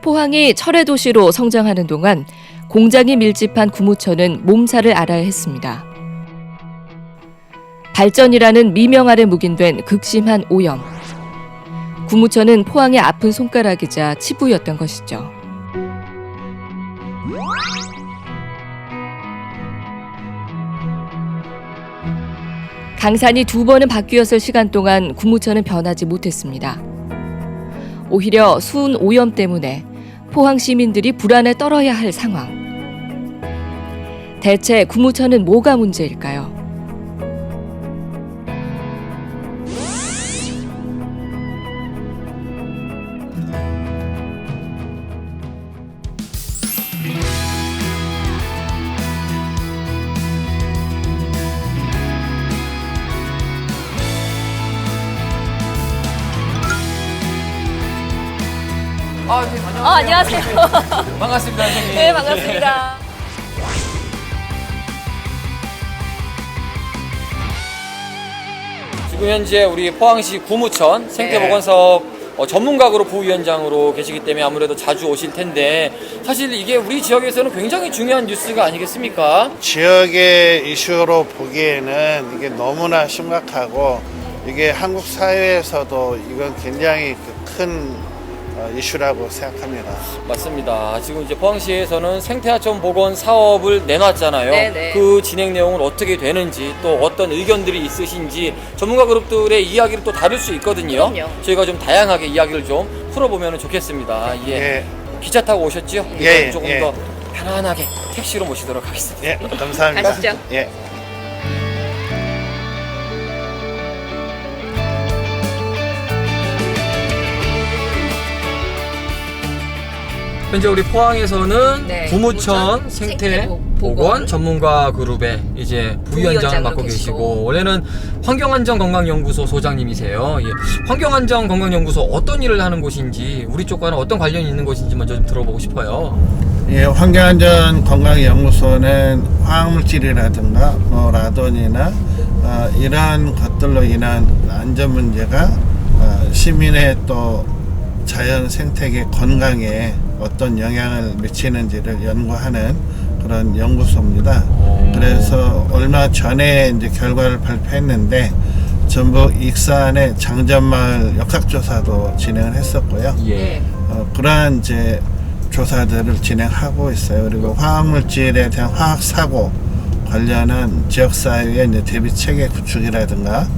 포항이 철의 도시로 성장하는 동안 공장이 밀집한 구무천은 몸살을 앓아야 했습니다. 발전이라는 미명 아래 묵인된 극심한 오염. 구무천은 포항의 아픈 손가락이자 치부였던 것이죠. 강산이 2번은 바뀌었을 시간 동안 구무천은 변하지 못했습니다. 오히려 수은 오염 때문에 포항 시민들이 불안에 떨어야 할 상황. 대체 구무천은 뭐가 문제일까요? 안녕하세요. 반갑습니다, 선생님. 네, 반갑습니다. 지금 현재 우리 포항시 구무천 생태보건사업 전문가 그룹 부위원장으로 계시기 때문에 아무래도 자주 오실 텐데 사실 이게 우리 지역에서는 굉장히 중요한 뉴스가 아니겠습니까? 지역의 이슈로 보기에는 이게 너무나 심각하고 이게 한국 사회에서도 이건 굉장히 큰 이슈라고 생각합니다. 맞습니다. 지금 이제 포항시에서는 생태하천 보건 사업을 내놨잖아요. 네네. 그 진행 내용은 어떻게 되는지 또 어떤 의견들이 있으신지 전문가 그룹들의 이야기를 또 다룰 수 있거든요. 그럼요. 저희가 좀 다양하게 이야기를 좀 풀어보면 좋겠습니다. 예. 예, 기차 타고 오셨죠? 예, 조금 예. 더 편안하게 택시로 모시도록 하겠습니다. 예, 감사합니다. 가시죠. 예. 현재 우리 포항에서는 네, 구무천 구무천 생태보건 생태보건 전문가 그룹의 이제 부위원장을 맡고 계시고 원래는 환경안전건강연구소 소장님이세요. 예. 환경안전건강연구소 어떤 일을 하는 곳인지 우리 쪽과는 어떤 관련이 있는 곳인지 먼저 좀 들어보고 싶어요. 예, 환경안전건강연구소는 화학물질이라든가 라돈이나 이러한 것들로 인한 안전 문제가 시민의 또 자연 생태계 건강에 어떤 영향을 미치는지를 연구하는 그런 연구소입니다. 그래서 얼마 전에 이제 결과를 발표했는데 전북 익산의 장전마을 역학조사도 진행을 했었고요. 예. 그러한 이제 조사들을 진행하고 있어요. 그리고 화학물질에 대한 화학사고 관련한 지역사회의 이제 대비체계 구축이라든가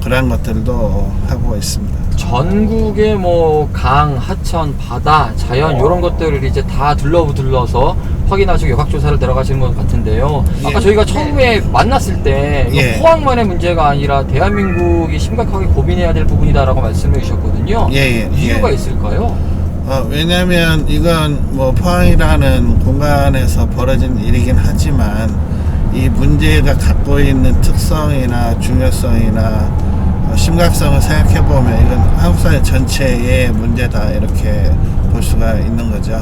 그러한 것들도 하고 있습니다. 전국의 뭐 강, 하천, 바다, 자연 이런 것들을 이제 다 둘러서 확인하시고 역학조사를 들어가시는 것 같은데요. 아까 예. 저희가 처음에 만났을 때 이거 예. 포항만의 문제가 아니라 대한민국이 심각하게 고민해야 될 부분이다라고 말씀해 주셨거든요. 예. 이유가 있을까요? 왜냐하면 이건 뭐 포항이라는 공간에서 벌어진 일이긴 하지만 이 문제가 갖고 있는 특성이나 중요성이나 심각성을 생각해 보면 이건 한국 사회 전체의 문제다 이렇게 볼 수가 있는 거죠.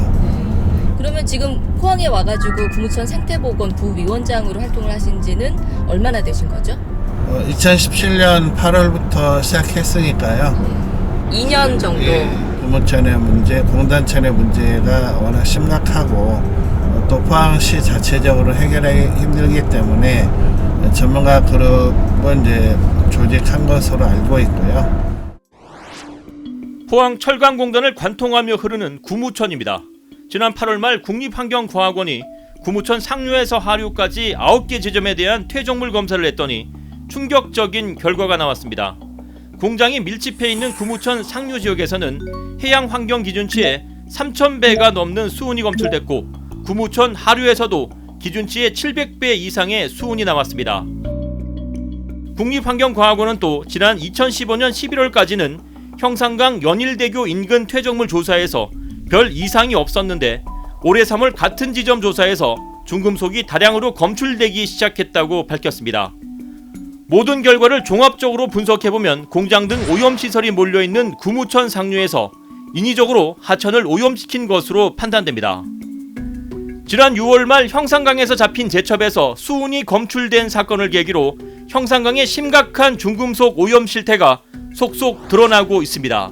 그러면 지금 포항에 와가지고 구무천 생태보건 부위원장으로 활동을 하신 지는 얼마나 되신 거죠? 2017년 8월부터 시작했으니까요. 2년 정도. 구무천의 문제, 공단천의 문제가 워낙 심각하고 또 포항시 자체적으로 해결하기 힘들기 때문에 전문가 그룹은 이제 조직한 것으로 알고 있고요. 포항 철강공단을 관통하며 흐르는 구무천입니다. 지난 8월 말 국립환경과학원이 구무천 상류에서 하류까지 9개 지점에 대한 퇴적물 검사를 했더니 충격적인 결과가 나왔습니다. 공장이 밀집해 있는 구무천 상류 지역에서는 해양 환경 기준치의 3,000배가 넘는 수은이 검출됐고 구무천 하류에서도 기준치의 700배 이상의 수은이 나왔습니다. 국립환경과학원은 또 지난 2015년 11월까지는 형산강 연일대교 인근 퇴적물 조사에서 별 이상이 없었는데 올해 3월 같은 지점 조사에서 중금속이 다량으로 검출되기 시작했다고 밝혔습니다. 모든 결과를 종합적으로 분석해보면 공장 등 오염시설이 몰려있는 구무천 상류에서 인위적으로 하천을 오염시킨 것으로 판단됩니다. 지난 6월 말 형산강에서 잡힌 제첩에서 수은이 검출된 사건을 계기로 형산강의 심각한 중금속 오염 실태가 속속 드러나고 있습니다.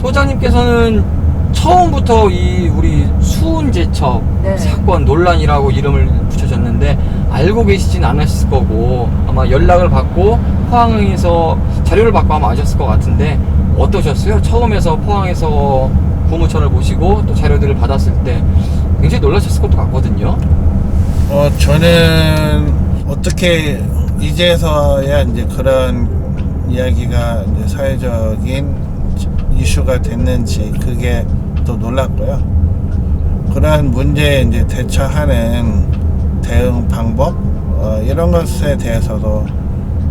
소장님께서는 처음부터 이 우리 수은 제첩 네. 사건 논란이라고 이름을 붙여줬는데 알고 계시진 않았을 거고 아마 연락을 받고 포항에서 자료를 받고 아마 아셨을 것 같은데 어떠셨어요? 처음에서 포항에서 구무천을 보시고 또 자료들을 받았을 때 굉장히 놀라셨을 것도 같거든요. 저는 어떻게 이제서야 이제 그런 이야기가 이제 사회적인 이슈가 됐는지 그게 또 놀랐고요. 그러한 문제에 이제 대처하는 대응 방법 이런 것에 대해서도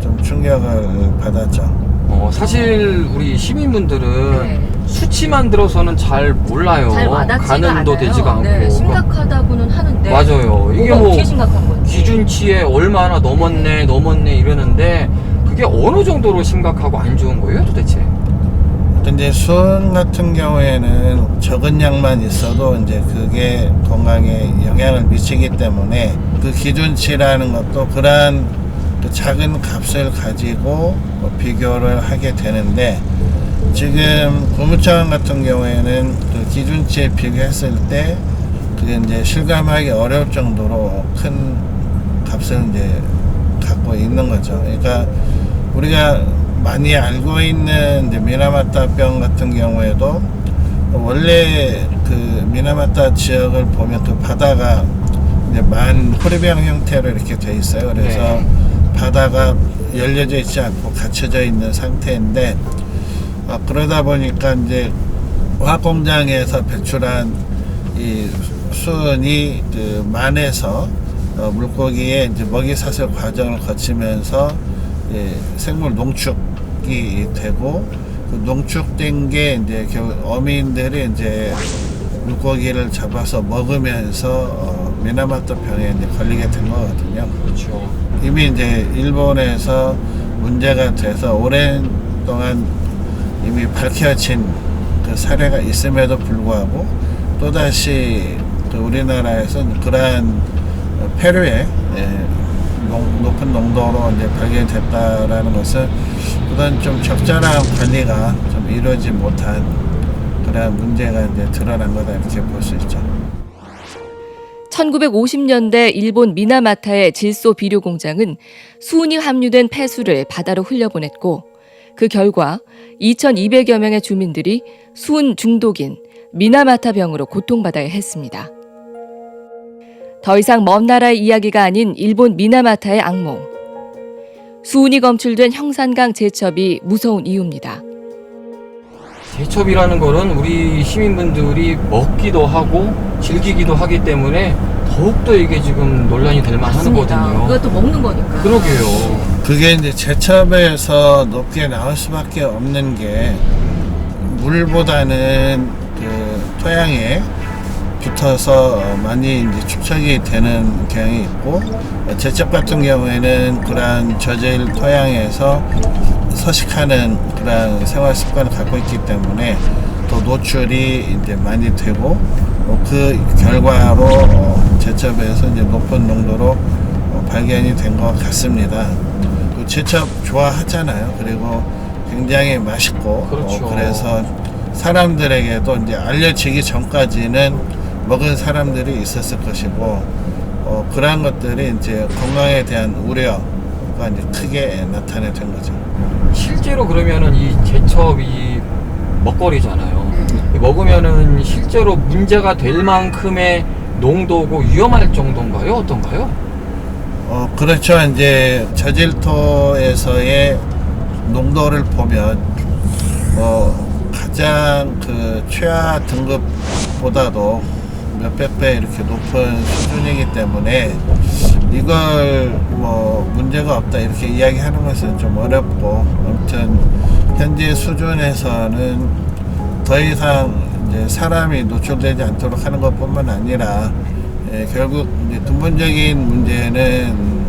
좀 충격을 받았죠. 사실 우리 시민분들은 네. 수치만 들어서는 잘 몰라요. 잘 와닿지가 가늠도 않아요. 되지가 않고. 네, 심각하다고는 하는데 맞아요. 이게 뭐가 뭐 어떻게 심각한 건지. 기준치에 얼마나 넘었네 이러는데 그게 어느 정도로 심각하고 안 좋은 거예요 도대체? 이제 수은 같은 경우에는 적은 양만 있어도 이제 그게 건강에 영향을 미치기 때문에 그 기준치라는 것도 그러한 그 작은 값을 가지고 비교를 하게 되는데 지금 구무천 같은 경우에는 그 기준치에 비교했을 때 그게 이제 실감하기 어려울 정도로 큰 값을 이제 갖고 있는 거죠. 그러니까 우리가 많이 알고 있는 이제 미나마타병 같은 경우에도 원래 그 미나마타 지역을 보면 그 바다가 이제 만 호리병 형태로 이렇게 돼 있어요. 그래서 네. 바다가 열려져 있지 않고 갇혀져 있는 상태인데 그러다 보니까 이제 화학공장에서 배출한 이 수은이 그 만에서 물고기의 이제 먹이 사슬 과정을 거치면서 생물 농축이 되고 그 농축된 게 이제 어민들이 이제 물고기를 잡아서 먹으면서 미나마타 병에 이제 걸리게 된 거거든요. 그렇죠. 이미 이제 일본에서 문제가 돼서 오랜 동안 이미 밝혀진 그 사례가 있음에도 불구하고 또다시 그 우리나라에서 그러한 폐류의 높은 농도로 이제 발견됐다라는 것은 그런 좀 적절한 관리가 좀 이루어지지 못한 그런 문제가 이제 드러난 거다 이렇게 볼 수 있죠. 1950년대 일본 미나마타의 질소 비료 공장은 수은이 함유된 폐수를 바다로 흘려보냈고 그 결과 2,200여 명의 주민들이 수은 중독인 미나마타 병으로 고통받아야 했습니다. 더 이상 먼 나라의 이야기가 아닌 일본 미나마타의 악몽. 수은이 검출된 형산강 제첩이 무서운 이유입니다. 제첩이라는 거는 우리 시민분들이 먹기도 하고 즐기기도 하기 때문에 더욱더 이게 지금 논란이 될 만하거든요. 그것도 먹는 거니까. 그러게요. 그게 이제 제첩에서 높게 나올 수밖에 없는 게 물보다는 그 토양에 붙어서 많이 이제 축적이 되는 경향이 있고 제첩 같은 경우에는 그러한 저질 토양에서 서식하는 그런 생활 습관을 갖고 있기 때문에 또 노출이 이제 많이 되고 그 결과로 제첩에서 이제 높은 농도로 발견이 된 것 같습니다. 그 제첩 좋아하잖아요. 그리고 굉장히 맛있고 그렇죠. 그래서 사람들에게도 이제 알려지기 전까지는 먹은 사람들이 있었을 것이고 그러한 것들이 이제 건강에 대한 우려가 이제 크게 나타내 된 거죠. 실제로 그러면은 이 제첩이 먹거리잖아요. 먹으면은 실제로 문제가 될 만큼의 농도고 위험할 정도인가요? 어떤가요? 그렇죠. 이제 저질토에서의 농도를 보면 가장 그 최하 등급보다도 몇백 배 이렇게 높은 수준이기 때문에 이걸 뭐 문제가 없다 이렇게 이야기하는 것은 좀 어렵고 아무튼 현재 수준에서는 더 이상 이제 사람이 노출되지 않도록 하는 것뿐만 아니라 결국 이제 근본적인 문제는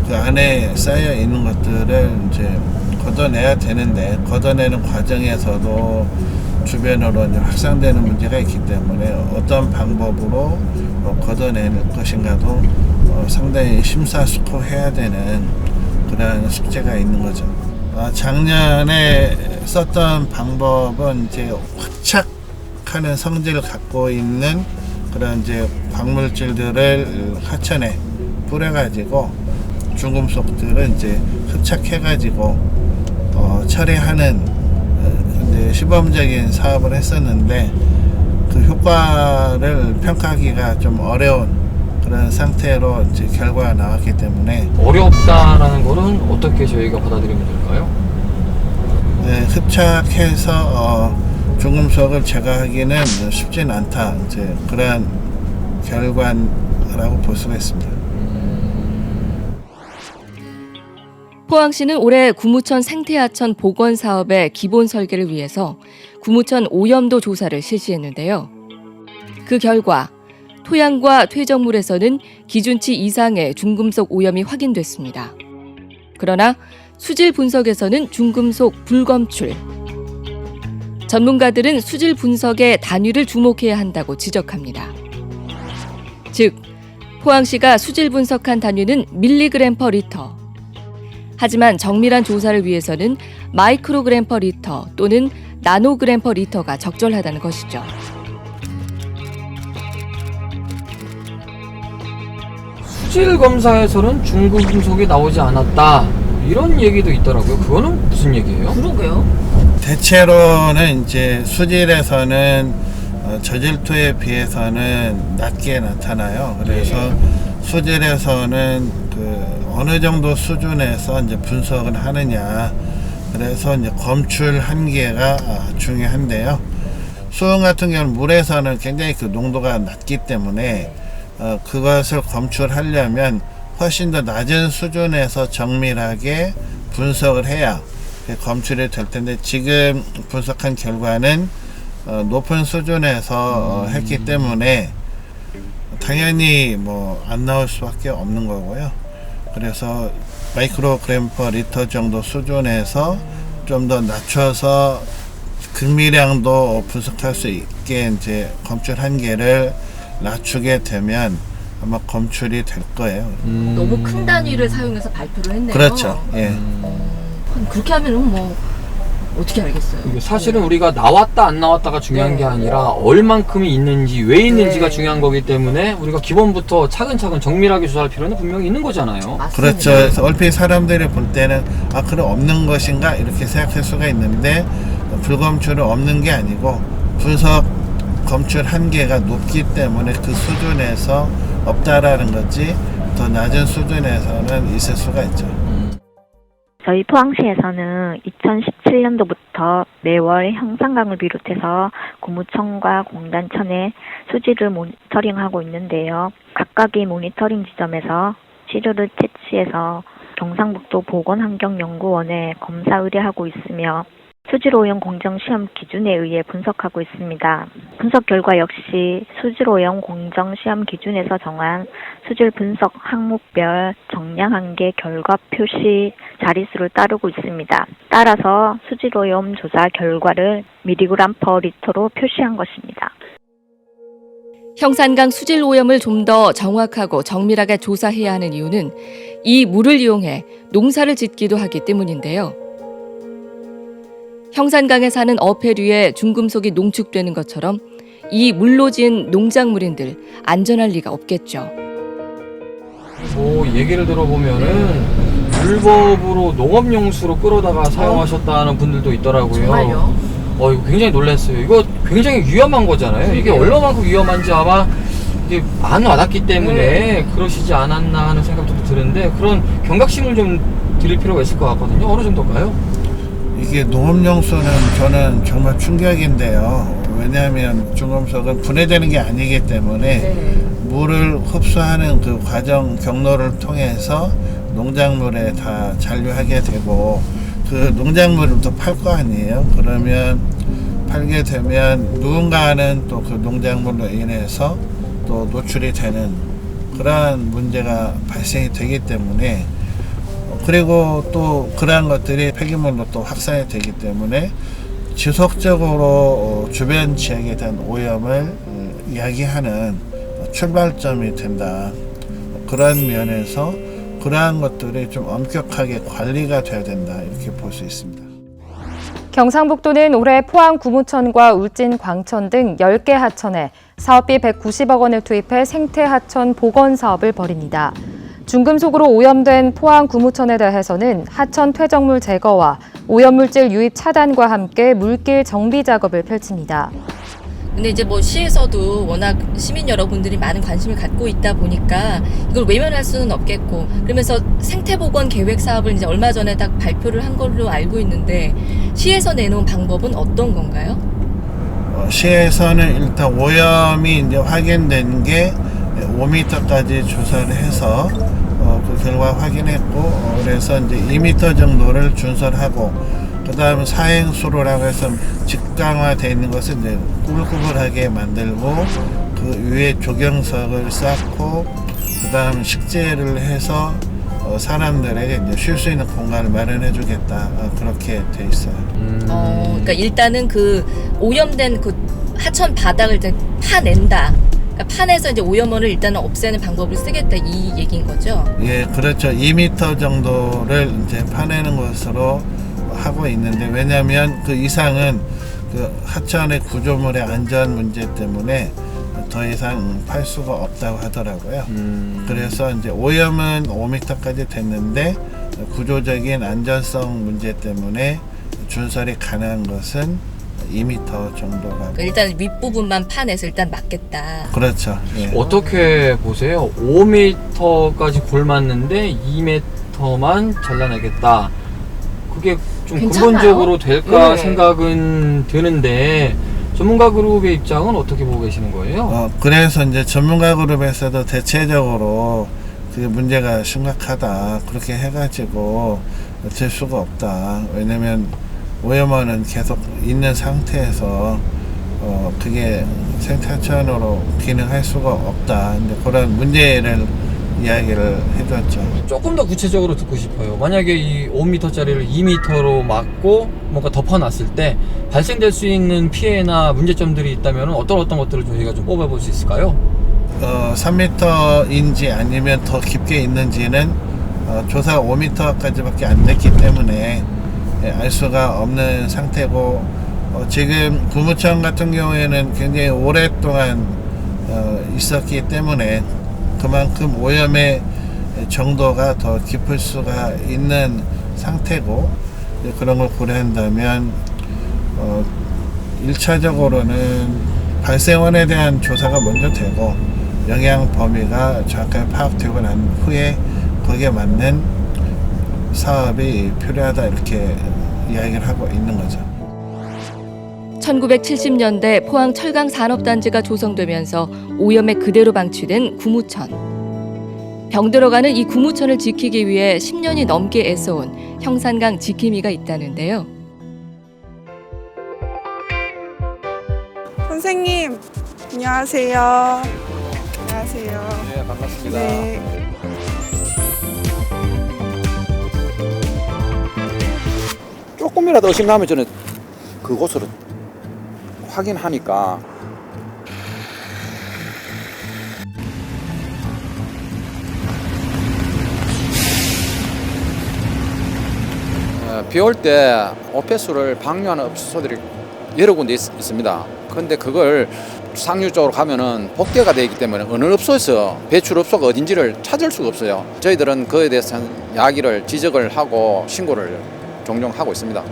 그 안에 쌓여 있는 것들을 이제 걷어내야 되는데 걷어내는 과정에서도 주변으로 이제 확산되는 문제가 있기 때문에 어떤 방법으로 걷어낼 것인가도 상당히 심사숙고해야 되는 그런 숙제가 있는 거죠. 작년에 썼던 방법은 이제 화착하는 성질을 갖고 있는 그런 이제 광물질들을 하천에 뿌려가지고 중금속들을 이제 흡착해가지고 처리하는 이제 시범적인 사업을 했었는데 그 효과를 평가하기가 좀 어려운 그런 상태로 이제 결과가 나왔기 때문에 어렵다라는 거는 어떻게 저희가 받아들이면 될까요? 네, 흡착해서 중금속을 제거하기는 쉽진 않다. 이제 그러한 결과라고 볼 수가 있습니다. 포항시는 올해 구무천 생태하천 복원 사업의 기본 설계를 위해서 구무천 오염도 조사를 실시했는데요. 그 결과 토양과 퇴적물에서는 기준치 이상의 중금속 오염이 확인됐습니다. 그러나 수질 분석에서는 중금속 불검출. 전문가들은 수질 분석의 단위를 주목해야 한다고 지적합니다. 즉, 포항시가 수질 분석한 단위는 밀리그램 퍼 리터. 하지만 정밀한 조사를 위해서는 마이크로그램 퍼 리터 또는 나노그램 퍼 리터가 적절하다는 것이죠. 수질 검사에서는 중금속이 나오지 않았다 이런 얘기도 있더라고요. 그거는 무슨 얘기예요? 그러게요. 대체로는 이제 수질에서는 저질토에 비해서는 낮게 나타나요. 그래서 수질에서는 그 어느 정도 수준에서 이제 분석을 하느냐. 그래서 이제 검출 한계가 중요한데요. 수은 같은 경우는 물에서는 굉장히 그 농도가 낮기 때문에 그것을 검출하려면 훨씬 더 낮은 수준에서 정밀하게 분석을 해야 검출이 될 텐데 지금 분석한 결과는 높은 수준에서 했기 때문에 당연히 뭐 안 나올 수밖에 없는 거고요. 그래서 마이크로그램 퍼 리터 정도 수준에서 좀 더 낮춰서 극미량도 분석할 수 있게 이제 검출 한계를 낮추게 되면 아마 검출이 될 거예요. 너무 큰 단위를 사용해서 발표를 했네요. 그렇죠. 예. 그렇게 하면은 뭐 어떻게 알겠어요? 이게 사실은 우리가 나왔다 안 나왔다가 중요한 게 아니라 얼만큼이 있는지 왜 있는지가 중요한 거기 때문에 우리가 기본부터 차근차근 정밀하게 조사할 필요는 분명히 있는 거잖아요. 맞습니다. 그렇죠. 그래서 얼핏 사람들이 볼 때는 그럼 없는 것인가 이렇게 생각할 수가 있는데 불검출은 없는 게 아니고 분석 검출 한계가 높기 때문에 그 수준에서 없다라는 거지 더 낮은 수준에서는 있을 수가 있죠. 저희 포항시에서는 2017년도부터 매월 형산강을 비롯해서 구무천과 공단천의 수질을 모니터링하고 있는데요. 각각의 모니터링 지점에서 시료를 채취해서 경상북도 보건환경연구원에 검사 의뢰하고 있으며 수질오염 공정시험 기준에 의해 분석하고 있습니다. 분석 결과 역시 수질오염 공정시험 기준에서 정한 수질 분석 항목별 정량 한계 결과 표시 자릿수를 따르고 있습니다. 따라서 수질오염 조사 결과를 밀리그램 퍼 리터로 표시한 것입니다. 형산강 수질 오염을 좀 더 정확하고 정밀하게 조사해야 하는 이유는 이 물을 이용해 농사를 짓기도 하기 때문인데요. 형산강에 사는 어패류에 중금속이 농축되는 것처럼 이 물로 지은 농작물인들 안전할 리가 없겠죠. 뭐 얘기를 들어보면은 불법으로 농업용수로 끌어다가 사용하셨다는 분들도 있더라고요. 정말요? 이거 굉장히 놀랐어요. 이거 굉장히 위험한 거잖아요. 이게 얼마만큼 위험한지 아마 이게 안 와닿기 때문에 그러시지 않았나 하는 생각도 드는데 그런 경각심을 좀 드릴 필요가 있을 것 같거든요. 어느 정도일까요? 이게 농업용수는 저는 정말 충격인데요. 왜냐하면 중금속은 분해되는 게 아니기 때문에 물을 흡수하는 그 과정 경로를 통해서 농작물에 다 잔류하게 되고 그 농작물을 또 팔 거 아니에요. 그러면 팔게 되면 누군가는 또 그 농작물로 인해서 또 노출이 되는 그러한 문제가 발생이 되기 때문에 그리고 또 그러한 것들이 폐기물로 또 확산이 되기 때문에 지속적으로 주변 지역에 대한 오염을 이야기하는 출발점이 된다. 그런 면에서 그러한 것들이 좀 엄격하게 관리가 돼야 된다. 이렇게 볼 수 있습니다. 경상북도는 올해 포항 구무천과 울진 광천 등 10개 하천에 사업비 190억 원을 투입해 생태 하천 복원 사업을 벌입니다. 중금속으로 오염된 포항 구무천에 대해서는 하천 퇴적물 제거와 오염물질 유입 차단과 함께 물길 정비 작업을 펼칩니다. 근데 이제 뭐 시에서도 워낙 시민 여러분들이 많은 관심을 갖고 있다 보니까 이걸 외면할 수는 없겠고, 그러면서 생태복원 계획 사업을 이제 얼마 전에 딱 발표를 한 걸로 알고 있는데, 시에서 내놓은 방법은 어떤 건가요? 시에서는 일단 오염이 이제 확인된 게 5m까지 조사를 해서 그 결과 확인했고, 그래서 이제 2m 정도를 준설하고, 그 다음 사행수로라고 해서 직강화되어 있는 것을 이제 꾸불꾸불하게 만들고, 그 위에 조경석을 쌓고, 그 다음 식재를 해서 사람들에게 이제 쉴 수 있는 공간을 마련해 주겠다. 그렇게 돼 있어요. 그러니까 일단은 그 오염된 그 하천 바닥을 이제 파낸다. 그러니까 파내서 이제 오염원을 일단은 없애는 방법을 쓰겠다, 이 얘기인 거죠? 예, 그렇죠. 2m 정도를 이제 파내는 것으로 하고 있는데, 왜냐하면 그 이상은 그 하천의 구조물의 안전 문제 때문에 더 이상 팔 수가 없다고 하더라고요. 그래서 이제 오염은 5m까지 됐는데 구조적인 안전성 문제 때문에 준설이 가능한 것은 2m 정도라고. 그러니까 일단 윗부분만 파내서 일단 막겠다. 그렇죠. 예. 어떻게 보세요? 5m까지 골 맞는데 2m만 잘라내겠다. 그게 좀 괜찮아요? 근본적으로 될까 네. 생각은 드는데, 전문가 그룹의 입장은 어떻게 보고 계시는 거예요? 그래서 이제 전문가 그룹에서도 대체적으로 그게 문제가 심각하다. 그렇게 해가지고 될 수가 없다. 왜냐면 오염원은 계속 있는 상태에서 그게 생태하천으로 기능할 수가 없다. 이제 그런 문제를 이야기를 해줬죠. 조금 더 구체적으로 듣고 싶어요. 만약에 이 5m짜리를 2m로 막고 뭔가 덮어놨을 때 발생될 수 있는 피해나 문제점들이 있다면 어떤 것들을 저희가 좀 뽑아볼 수 있을까요? 3m인지 아니면 더 깊게 있는지는 조사가 5m까지밖에 안 됐기 때문에 알 수가 없는 상태고, 지금 구무천 같은 경우에는 굉장히 오랫동안 있었기 때문에 그만큼 오염의 정도가 더 깊을 수가 있는 상태고, 그런 걸 고려한다면 1차적으로는 발생원에 대한 조사가 먼저 되고, 영향 범위가 정확하게 파악되고 난 후에 거기에 맞는 사업이 필요하다, 이렇게 이야기를 하고 있는 거죠. 1970년대 포항 철강 산업단지가 조성되면서 오염에 그대로 방치된 구무천. 병들어가는 이 구무천을 지키기 위해 10년이 넘게 애써온 형산강 지킴이가 있다는데요. 선생님, 안녕하세요. 안녕하세요. 네, 반갑습니다. 네. 조금이라도 의심나면 저는 그곳으로 확인하니까. 비 올 때 오폐수를 방류하는 업소들이 여러 군데 있습니다. 그런데 그걸 상류 쪽으로 가면은 복대가 되어 있기 때문에 어느 업소에서 배출 업소가 어딘지를 찾을 수가 없어요. 저희들은 그에 대해서 이야기를 지적을 하고 신고를 종종 하고 있습니다.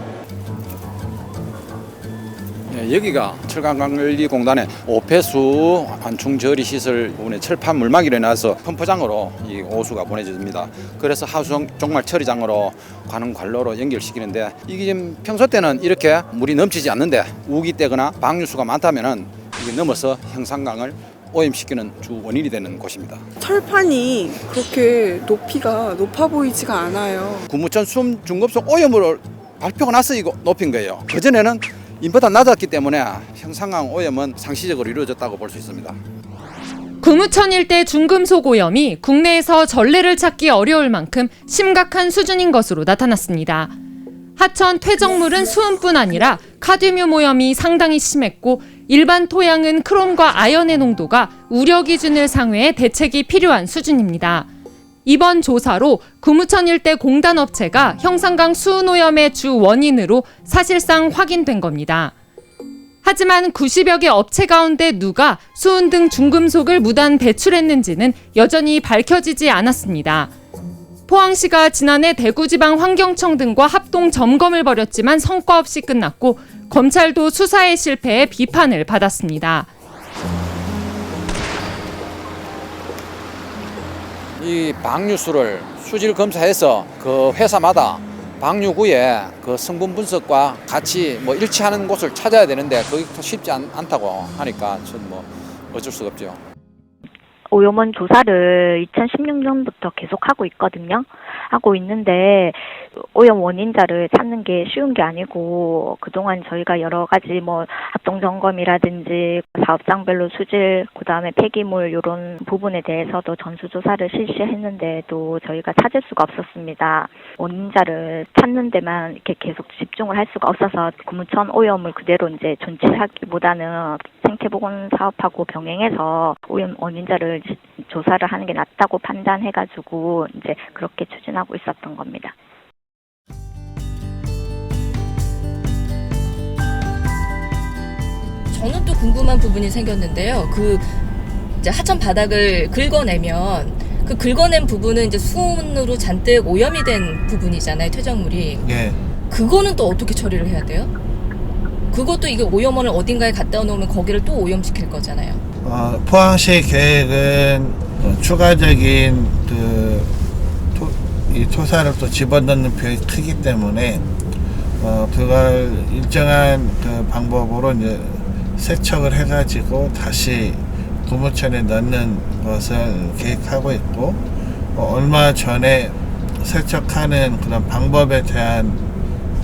여기가 철강관리공단의 오폐수 안충 처리 시설 부분에 철판 물막이를 놔서 펌프장으로 이 오수가 보내집니다. 그래서 하수용 종말 처리장으로 가는 관로로 연결시키는데, 이게 지금 평소 때는 이렇게 물이 넘치지 않는데 우기 때거나 방류수가 많다면은 이게 넘어서 형산강을 오염시키는 주 원인이 되는 곳입니다. 철판이 그렇게 높이가 높아 보이지가 않아요. 구무천 수음 중급속 오염으로 발표가 나서 이거 높인 거예요. 그전에는 이보다 낮았기 때문에 형산강 오염은 상시적으로 이루어졌다고 볼 수 있습니다. 구무천 일대 중금속 오염이 국내에서 전례를 찾기 어려울 만큼 심각한 수준인 것으로 나타났습니다. 하천 퇴적물은 수음뿐 아니라 카드뮴 오염이 상당히 심했고 일반 토양은 크롬과 아연의 농도가 우려 기준을 상회해 대책이 필요한 수준입니다. 이번 조사로 구무천 일대 공단업체가 형산강 수은 오염의 주 원인으로 사실상 확인된 겁니다. 하지만 90여 개 업체 가운데 누가 수은 등 중금속을 무단 배출했는지는 여전히 밝혀지지 않았습니다. 포항시가 지난해 대구지방환경청 등과 합동 점검을 벌였지만 성과 없이 끝났고 검찰도 수사에 실패해 비판을 받았습니다. 이 방류수를 수질 검사해서 그 회사마다 방류구에 그 성분 분석과 같이 뭐 일치하는 곳을 찾아야 되는데 그게 쉽지 않다고 하니까 전 뭐 어쩔 수가 없죠. 오염원 조사를 2016년부터 계속하고 있거든요. 하고 있는데 오염 원인자를 찾는 게 쉬운 게 아니고 그동안 저희가 여러 가지 뭐 합동 점검이라든지 사업장별로 수질, 그다음에 폐기물 이런 부분에 대해서도 전수조사를 실시했는데도 저희가 찾을 수가 없었습니다. 원인자를 찾는 데만 이렇게 계속 집중을 할 수가 없어서 구무천 오염을 그대로 이제 존치하기보다는 생태보건 사업하고 병행해서 오염 원인자를 조사를 하는 게 낫다고 판단해가지고 이제 그렇게 추진하고 있었던 겁니다. 저는 또 궁금한 부분이 생겼는데요. 그 이제 하천 바닥을 긁어내면 그 긁어낸 부분은 이제 수온으로 잔뜩 오염이 된 부분이잖아요. 퇴적물이. 예. 그거는 또 어떻게 처리를 해야 돼요? 그것도 이게 오염원을 어딘가에 갖다 놓으면 거기를 또 오염시킬 거잖아요. 포항시 계획은 추가적인 이 토사를 또 집어넣는 비용이 크기 때문에 그걸 일정한 그 방법으로 이제 세척을 해가지고 다시 구무천에 넣는 것을 계획하고 있고 얼마 전에 세척하는 그런 방법에 대한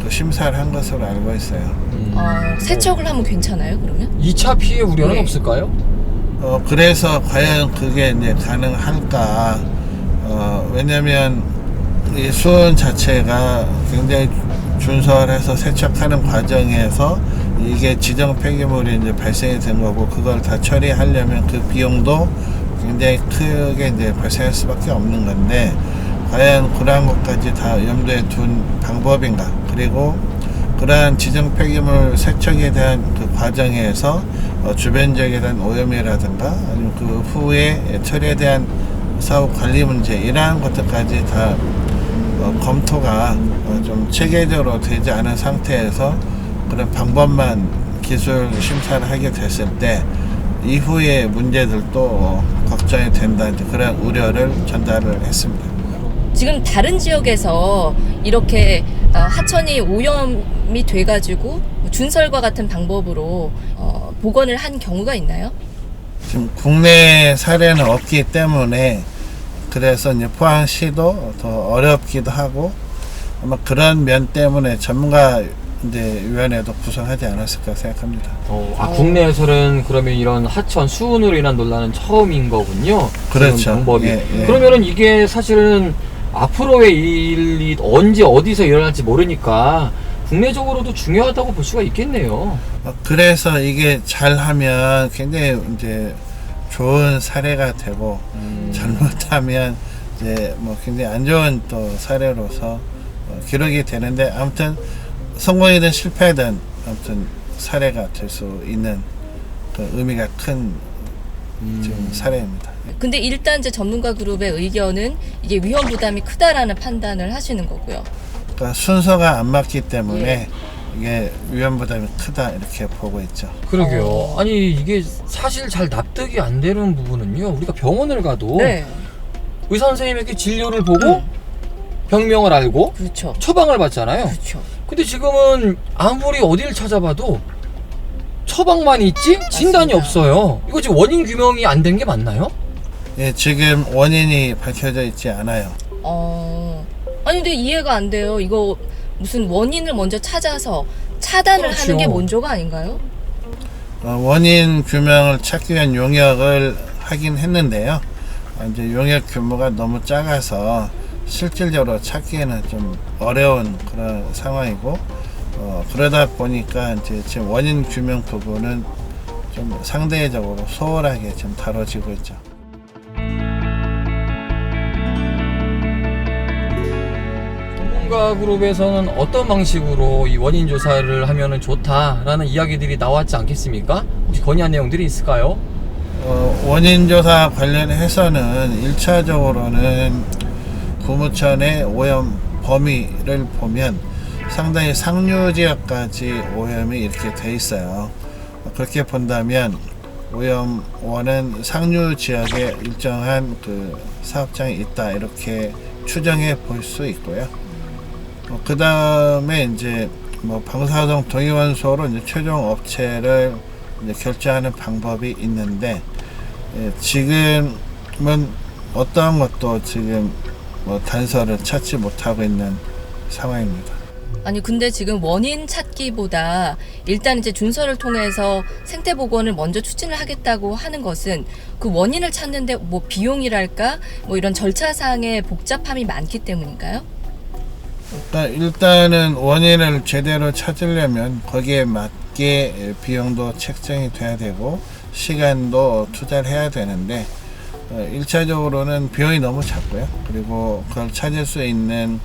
또 심사를 한 것으로 알고 있어요. 세척을 하면 괜찮아요, 그러면? 2차 피해 우려는 네. 없을까요? 그래서 과연 그게 이제 가능할까? 왜냐면 이 수은 자체가 굉장히 준설해서 세척하는 과정에서 이게 지정 폐기물이 이제 발생이 된 거고 그걸 다 처리하려면 그 비용도 굉장히 크게 이제 발생할 수밖에 없는 건데 과연 그러한 것까지 다 염두에 둔 방법인가? 그리고 그러한 지정 폐기물 세척에 대한 그 과정에서 주변지역에 대한 오염이라든가 아니면 그 후에 처리에 대한 사후 관리 문제 이러한 것들까지 다 검토가 좀 체계적으로 되지 않은 상태에서 그런 방법만 기술 심사를 하게 됐을 때 이후의 문제들도 걱정이 된다 이제 그런 우려를 전달을 했습니다. 지금 다른 지역에서 이렇게 하천이 오염이 돼가지고 준설과 같은 방법으로 복원을 한 경우가 있나요? 지금 국내 사례는 없기 때문에 그래서 이제 포항시도 더 어렵기도 하고 아마 그런 면 때문에 전문가 이제 위원회도 구성하지 않았을까 생각합니다. 국내에서는 그러면 이런 하천 수은으로 인한 논란은 처음인 거군요. 그렇죠. 방법이. 예. 그러면은 이게 사실은 앞으로의 일이 언제 어디서 일어날지 모르니까 국내적으로도 중요하다고 볼 수가 있겠네요. 그래서 이게 잘하면 굉장히 이제 좋은 사례가 되고 잘못하면 이제 뭐 굉장히 안 좋은 또 사례로서 기록이 되는데 아무튼 성공이든 실패든 아무튼 사례가 될 수 있는 그 의미가 큰 지금 사례입니다. 근데 일단 이제 전문가 그룹의 의견은 이게 위험 부담이 크다라는 판단을 하시는 거고요. 그러니까 순서가 안 맞기 때문에 이게 위험 부담이 크다 이렇게 보고 있죠. 그러게요. 아니 이게 사실 잘 납득이 안 되는 부분은요. 우리가 병원을 가도 네. 의사 선생님에게 진료를 보고 병명을 알고 그렇죠. 처방을 받잖아요. 그렇죠. 근데 지금은 아무리 어디를 찾아봐도 처방만 있지 진단이 맞습니다. 없어요. 이거 지금 원인 규명이 안 된 게 맞나요? 예, 지금 원인이 밝혀져 있지 않아요. 아니 근데 이해가 안 돼요. 이거 무슨 원인을 먼저 찾아서 차단을 그렇죠. 하는 게 먼저가 아닌가요? 원인 규명을 찾기 위한 용역을 하긴 했는데요. 이제 용역 규모가 너무 작아서 실질적으로 찾기에는 좀 어려운 그런 상황이고 그러다 보니까 이제 지금 원인 규명 부분은 좀 상대적으로 소홀하게 좀 다뤄지고 있죠. 전문가 그룹에서는 어떤 방식으로 이 원인 조사를 하면은 좋다라는 이야기들이 나왔지 않겠습니까? 혹시 건의한 내용들이 있을까요? 원인 조사 관련해서는 1차적으로는 구무천의 오염 범위를 보면 상당히 상류 지역까지 오염이 이렇게 돼 있어요. 그렇게 본다면 오염원은 상류 지역에 일정한 그 사업장이 있다 이렇게 추정해 볼 수 있고요. 그 다음에 이제 뭐 방사성 동위원소로 이제 최종 업체를 이제 결정하는 방법이 있는데, 지금은 어떠한 것도 지금 뭐 단서를 찾지 못하고 있는 상황입니다. 아니 근데 지금 원인 찾기보다 일단 이제 준서를 통해서 생태 복원을 먼저 추진을 하겠다고 하는 것은 그 원인을 찾는데 뭐 비용이랄까 뭐 이런 절차상의 복잡함이 많기 때문인가요? 일단은 원인을 제대로 찾으려면 거기에 맞게 비용도 책정이 돼야 되고 시간도 투자를 해야 되는데, 1차적으로는 비용이 너무 작고요. 그리고 그걸 찾을 수 있는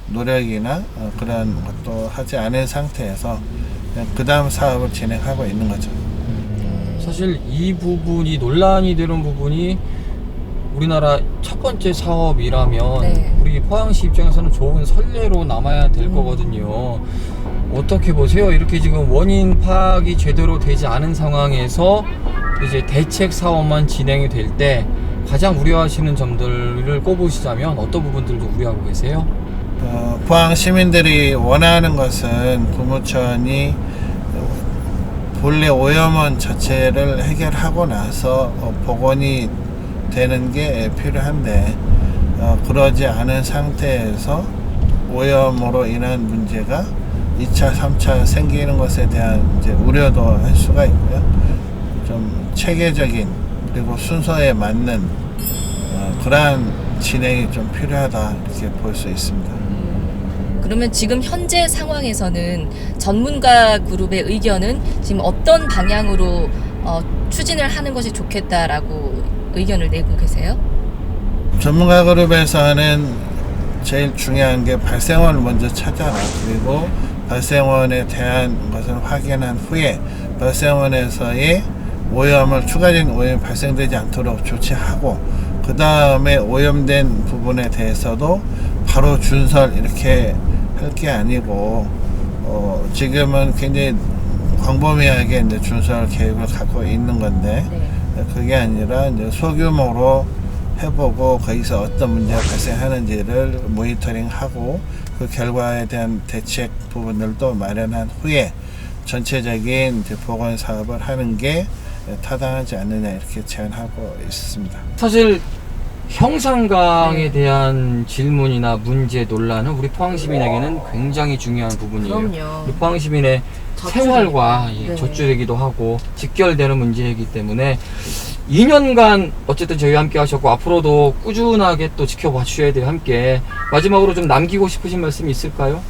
노력이나 그런 것도 하지 않은 상태에서 그 다음 사업을 진행하고 있는 거죠. 사실 이 부분이 논란이 되는 부분이 우리나라 첫 번째 사업이라면 네. 우리 포항시 입장에서는 좋은 선례로 남아야 될 거거든요. 어떻게 보세요? 이렇게 지금 원인 파악이 제대로 되지 않은 상황에서 이제 대책 사업만 진행이 될 때 가장 우려하시는 점들을 꼽으시자면 어떤 부분들도 우려하고 계세요? 포항 시민들이 원하는 것은 구무천이 본래 오염원 자체를 해결하고 나서 복원이 되는 게 필요한데, 그러지 않은 상태에서 오염으로 인한 문제가 2차, 3차 생기는 것에 대한 이제 우려도 할 수가 있고요. 좀 체계적인 그리고 순서에 맞는 그러한 진행이 좀 필요하다 이렇게 볼 수 있습니다. 그러면 지금 현재 상황에서는 전문가 그룹의 의견은 지금 어떤 방향으로 추진을 하는 것이 좋겠다라고 의견을 내고 계세요? 전문가 그룹에서는 제일 중요한 게 발생원을 먼저 찾아라. 그리고 발생원에 대한 것을 확인한 후에 발생원에서의 오염을 추가적인 오염이 발생되지 않도록 조치하고, 그 다음에 오염된 부분에 대해서도 바로 준설 이렇게 할 게 아니고, 지금은 굉장히 광범위하게 이제 준설 계획을 갖고 있는 건데, 그게 아니라 이제 소규모로 해보고 거기서 어떤 문제가 발생하는지를 모니터링하고 그 결과에 대한 대책 부분들도 마련한 후에 전체적인 이제 복원 사업을 하는 게 타당하지 않느냐 이렇게 제안하고 있습니다. 사실 형산강에 대한 질문이나 문제 논란은 우리 포항 시민에게는 굉장히 중요한 부분이에요. 그럼요. 우리 포항 시민의 생활과 젖줄이기도 하고 직결되는 문제이기 때문에 2년간 어쨌든 저희와 함께 하셨고 앞으로도 꾸준하게 또 지켜봐 주셔야 돼요. 함께 마지막으로 좀 남기고 싶으신 말씀이 있을까요?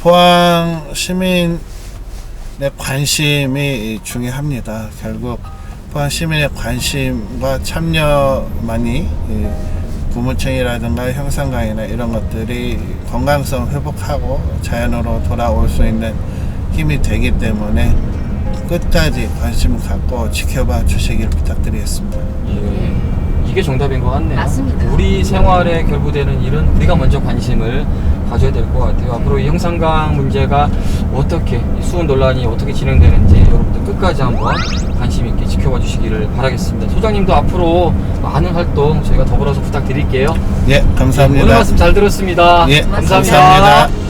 포항 시민의 관심이 중요합니다. 결국 포항 시민의 관심과 참여만이 구무천이라든가 형산강이나 이런 것들이 건강성 회복하고 자연으로 돌아올 수 있는 힘이 되기 때문에 끝까지 관심을 갖고 지켜봐 주시길 부탁드리겠습니다. 예, 이게 정답인 것 같네요. 맞습니다. 우리 생활에 결부되는 일은 우리가 먼저 관심을 가져야 될 것 같아요. 앞으로 이 형산강 문제가 어떻게, 수은 논란이 어떻게 진행되는지 여러분들 끝까지 한번 관심 있게 지켜봐 주시기를 바라겠습니다. 소장님도 앞으로 많은 활동 저희가 더불어서 부탁드릴게요. 예, 감사합니다. 오늘 말씀 잘 들었습니다. 예, 감사합니다. 감사합니다.